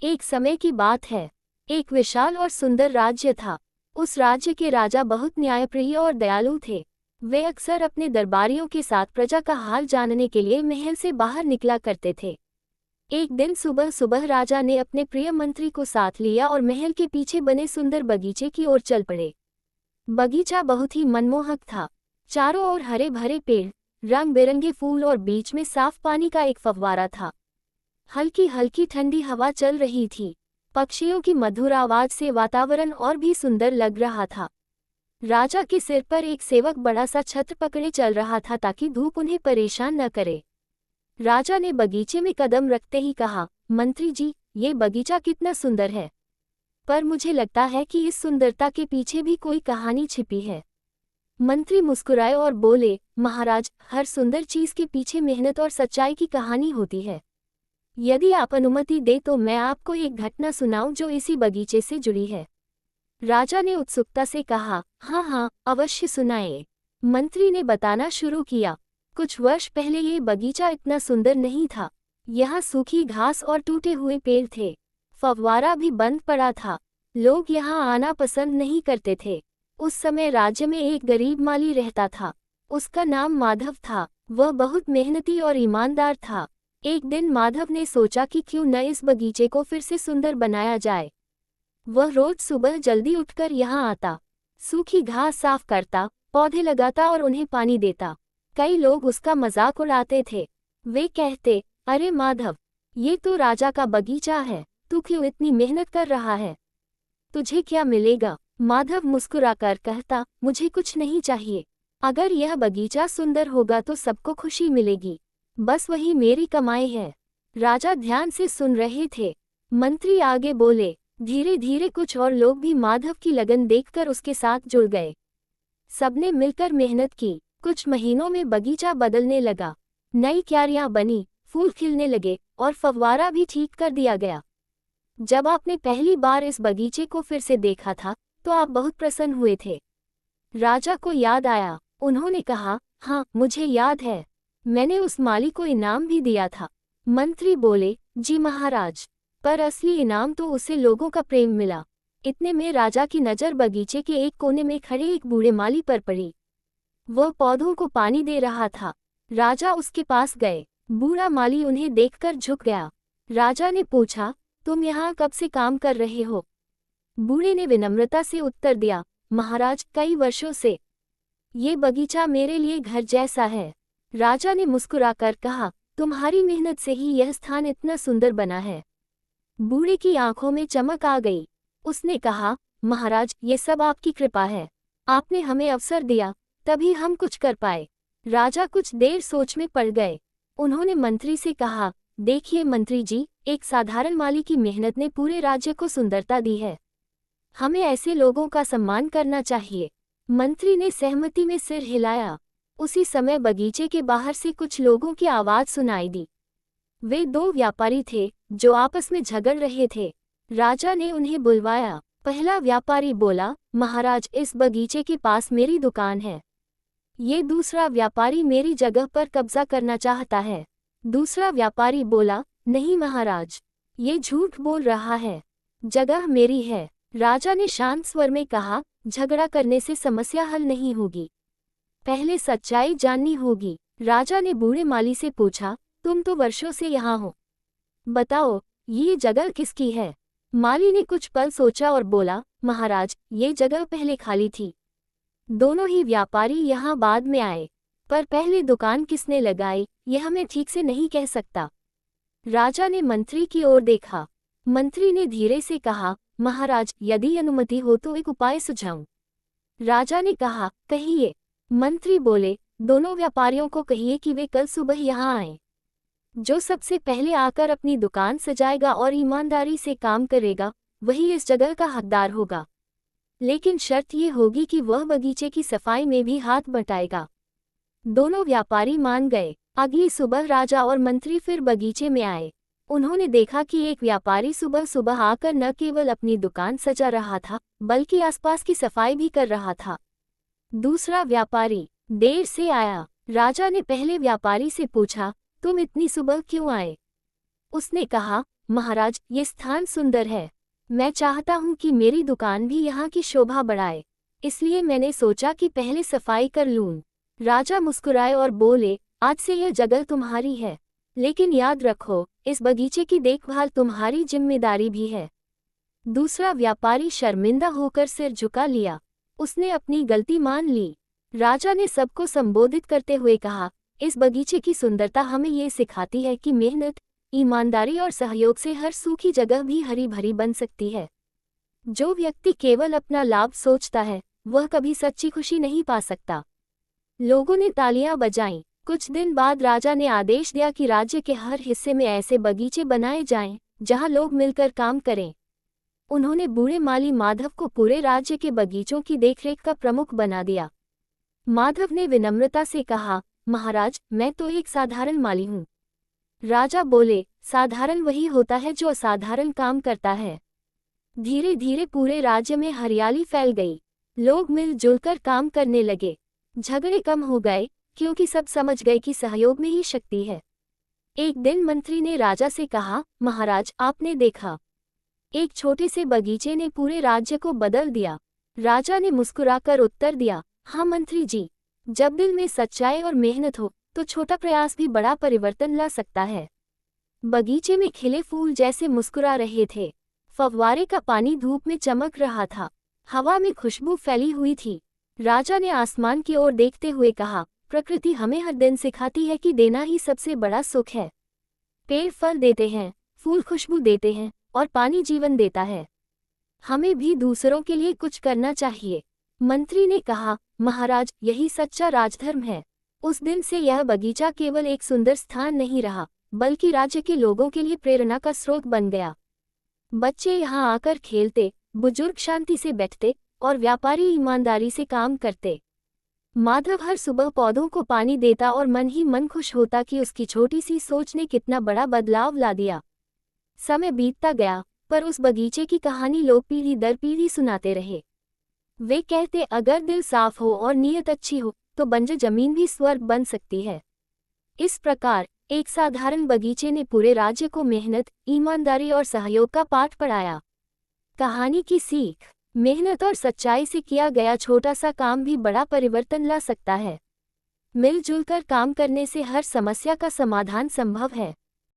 एक समय की बात है। एक विशाल और सुंदर राज्य था। उस राज्य के राजा बहुत न्यायप्रिय और दयालु थे। वे अक्सर अपने दरबारियों के साथ प्रजा का हाल जानने के लिए महल से बाहर निकला करते थे। एक दिन सुबह सुबह राजा ने अपने प्रिय मंत्री को साथ लिया और महल के पीछे बने सुंदर बगीचे की ओर चल पड़े। बगीचा बहुत ही मनमोहक था। चारों ओर हरे भरे पेड़, रंग बिरंगे फूल और बीच में साफ पानी का एक फव्वारा था। हल्की हल्की ठंडी हवा चल रही थी। पक्षियों की मधुर आवाज से वातावरण और भी सुंदर लग रहा था। राजा के सिर पर एक सेवक बड़ा सा छत्र पकड़े चल रहा था ताकि धूप उन्हें परेशान न करे। राजा ने बगीचे में कदम रखते ही कहा, मंत्री जी, ये बगीचा कितना सुंदर है, पर मुझे लगता है कि इस सुंदरता के पीछे भी कोई कहानी छिपी है। मंत्री मुस्कुराए और बोले, महाराज, हर सुंदर चीज के पीछे मेहनत और सच्चाई की कहानी होती है। यदि आप अनुमति दे तो मैं आपको एक घटना सुनाऊं जो इसी बगीचे से जुड़ी है। राजा ने उत्सुकता से कहा, हाँ हाँ, अवश्य सुनाए। मंत्री ने बताना शुरू किया। कुछ वर्ष पहले ये बगीचा इतना सुंदर नहीं था। यहाँ सूखी घास और टूटे हुए पेड़ थे। फव्वारा भी बंद पड़ा था। लोग यहाँ आना पसंद नहीं करते थे। उस समय राज्य में एक गरीब माली रहता था। उसका नाम माधव था। वह बहुत मेहनती और ईमानदार था। एक दिन माधव ने सोचा कि क्यों न इस बगीचे को फिर से सुंदर बनाया जाए। वह रोज सुबह जल्दी उठकर यहाँ आता, सूखी घास साफ करता, पौधे लगाता और उन्हें पानी देता। कई लोग उसका मजाक उड़ाते थे। वे कहते, अरे माधव, ये तो राजा का बगीचा है, तू क्यों इतनी मेहनत कर रहा है? तुझे क्या मिलेगा? माधव मुस्कुराकर कहता, मुझे कुछ नहीं चाहिए। अगर यह बगीचा सुंदर होगा तो सबको खुशी मिलेगी, बस वही मेरी कमाई है। राजा ध्यान से सुन रहे थे। मंत्री आगे बोले। धीरे धीरे कुछ और लोग भी माधव की लगन देखकर उसके साथ जुड़ गए। सबने मिलकर मेहनत की। कुछ महीनों में बगीचा बदलने लगा। नई क्यारियां बनी, फूल खिलने लगे और फव्वारा भी ठीक कर दिया गया। जब आपने पहली बार इस बगीचे को फिर से देखा था तो आप बहुत प्रसन्न हुए थे। राजा को याद आया। उन्होंने कहा, हाँ, मुझे याद है, मैंने उस माली को इनाम भी दिया था। मंत्री बोले, जी महाराज, पर असली इनाम तो उसे लोगों का प्रेम मिला। इतने में राजा की नज़र बगीचे के एक कोने में खड़े एक बूढ़े माली पर पड़ी। वह पौधों को पानी दे रहा था। राजा उसके पास गए। बूढ़ा माली उन्हें देखकर झुक गया। राजा ने पूछा, तुम यहाँ कब से काम कर रहे हो? बूढ़े ने विनम्रता से उत्तर दिया, महाराज, कई वर्षों से। ये बगीचा मेरे लिए घर जैसा है। राजा ने मुस्कुराकर कहा, तुम्हारी मेहनत से ही यह स्थान इतना सुंदर बना है। बूढ़े की आंखों में चमक आ गई। उसने कहा, महाराज, ये सब आपकी कृपा है। आपने हमें अवसर दिया, तभी हम कुछ कर पाए। राजा कुछ देर सोच में पड़ गए। उन्होंने मंत्री से कहा, देखिए मंत्री जी, एक साधारण माली की मेहनत ने पूरे राज्य को सुंदरता दी है। हमें ऐसे लोगों का सम्मान करना चाहिए। मंत्री ने सहमति में सिर हिलाया। उसी समय बगीचे के बाहर से कुछ लोगों की आवाज सुनाई दी। वे दो व्यापारी थे जो आपस में झगड़ रहे थे। राजा ने उन्हें बुलवाया। पहला व्यापारी बोला, महाराज, इस बगीचे के पास मेरी दुकान है। ये दूसरा व्यापारी मेरी जगह पर कब्जा करना चाहता है। दूसरा व्यापारी बोला, नहीं महाराज, ये झूठ बोल रहा है, जगह मेरी है। राजा ने शांत स्वर में कहा, झगड़ा करने से समस्या हल नहीं होगी, पहले सच्चाई जाननी होगी। राजा ने बूढ़े माली से पूछा, तुम तो वर्षों से यहाँ हो, बताओ, ये जगह किसकी है? माली ने कुछ पल सोचा और बोला, महाराज, ये जगह पहले खाली थी। दोनों ही व्यापारी यहाँ बाद में आए, पर पहले दुकान किसने लगाई यह मैं ठीक से नहीं कह सकता। राजा ने मंत्री की ओर देखा। मंत्री ने धीरे से कहा, महाराज, यदि अनुमति हो तो एक उपाय सुझाऊं। राजा ने कहा, कहिए। मंत्री बोले, दोनों व्यापारियों को कहिए कि वे कल सुबह यहाँ आएं। जो सबसे पहले आकर अपनी दुकान सजाएगा और ईमानदारी से काम करेगा, वही इस जगह का हकदार होगा। लेकिन शर्त ये होगी कि वह बगीचे की सफाई में भी हाथ बटाएगा। दोनों व्यापारी मान गए। अगली सुबह राजा और मंत्री फिर बगीचे में आए। उन्होंने देखा कि एक व्यापारी सुबह सुबह आकर न केवल अपनी दुकान सजा रहा था, बल्कि आसपास की सफाई भी कर रहा था। दूसरा व्यापारी देर से आया। राजा ने पहले व्यापारी से पूछा, तुम इतनी सुबह क्यों आए? उसने कहा, महाराज, ये स्थान सुंदर है। मैं चाहता हूँ कि मेरी दुकान भी यहाँ की शोभा बढ़ाए, इसलिए मैंने सोचा कि पहले सफाई कर लूँ। राजा मुस्कुराए और बोले, आज से यह जगह तुम्हारी है, लेकिन याद रखो, इस बगीचे की देखभाल तुम्हारी जिम्मेदारी भी है। दूसरा व्यापारी शर्मिंदा होकर सिर झुका लिया। उसने अपनी गलती मान ली। राजा ने सबको संबोधित करते हुए कहा, इस बगीचे की सुंदरता हमें ये सिखाती है कि मेहनत, ईमानदारी और सहयोग से हर सूखी जगह भी हरी भरी बन सकती है। जो व्यक्ति केवल अपना लाभ सोचता है, वह कभी सच्ची खुशी नहीं पा सकता। लोगों ने तालियां बजाईं। कुछ दिन बाद राजा ने आदेश दिया कि राज्य के हर हिस्से में ऐसे बगीचे बनाए जाएं, जहां लोग मिलकर काम करें। उन्होंने बूढ़े माली माधव को पूरे राज्य के बगीचों की देखरेख का प्रमुख बना दिया। माधव ने विनम्रता से कहा, महाराज, मैं तो एक साधारण माली हूँ। राजा बोले, साधारण वही होता है जो असाधारण काम करता है। धीरे धीरे पूरे राज्य में हरियाली फैल गई। लोग मिलजुल कर काम करने लगे। झगड़े कम हो गए, क्योंकि सब समझ गए कि सहयोग में ही शक्ति है। एक दिन मंत्री ने राजा से कहा, महाराज, आपने देखा, एक छोटे से बगीचे ने पूरे राज्य को बदल दिया। राजा ने मुस्कुराकर उत्तर दिया, हाँ मंत्री जी, जब दिल में सच्चाई और मेहनत हो, तो छोटा प्रयास भी बड़ा परिवर्तन ला सकता है। बगीचे में खिले फूल जैसे मुस्कुरा रहे थे। फव्वारे का पानी धूप में चमक रहा था। हवा में खुशबू फैली हुई थी। राजा ने आसमान की ओर देखते हुए कहा, प्रकृति हमें हर दिन सिखाती है कि देना ही सबसे बड़ा सुख है। पेड़ फल देते हैं, फूल खुशबू देते हैं, और पानी जीवन देता है। हमें भी दूसरों के लिए कुछ करना चाहिए। मंत्री ने कहा, महाराज, यही सच्चा राजधर्म है। उस दिन से यह बगीचा केवल एक सुंदर स्थान नहीं रहा, बल्कि राज्य के लोगों के लिए प्रेरणा का स्रोत बन गया। बच्चे यहाँ आकर खेलते, बुजुर्ग शांति से बैठते, और व्यापारी ईमानदारी से काम करते। माधव हर सुबह पौधों को पानी देता और मन ही मन खुश होता कि उसकी छोटी सी सोच ने कितना बड़ा बदलाव ला दिया। समय बीतता गया, पर उस बगीचे की कहानी लोग पीढ़ी दर पीढ़ी सुनाते रहे। वे कहते, अगर दिल साफ हो और नीयत अच्छी हो, तो बंजर जमीन भी स्वर्ग बन सकती है। इस प्रकार एक साधारण बगीचे ने पूरे राज्य को मेहनत, ईमानदारी और सहयोग का पाठ पढ़ाया। कहानी की सीख, मेहनत और सच्चाई से किया गया छोटा सा काम भी बड़ा परिवर्तन ला सकता है। मिलजुल कर काम करने से हर समस्या का समाधान संभव है।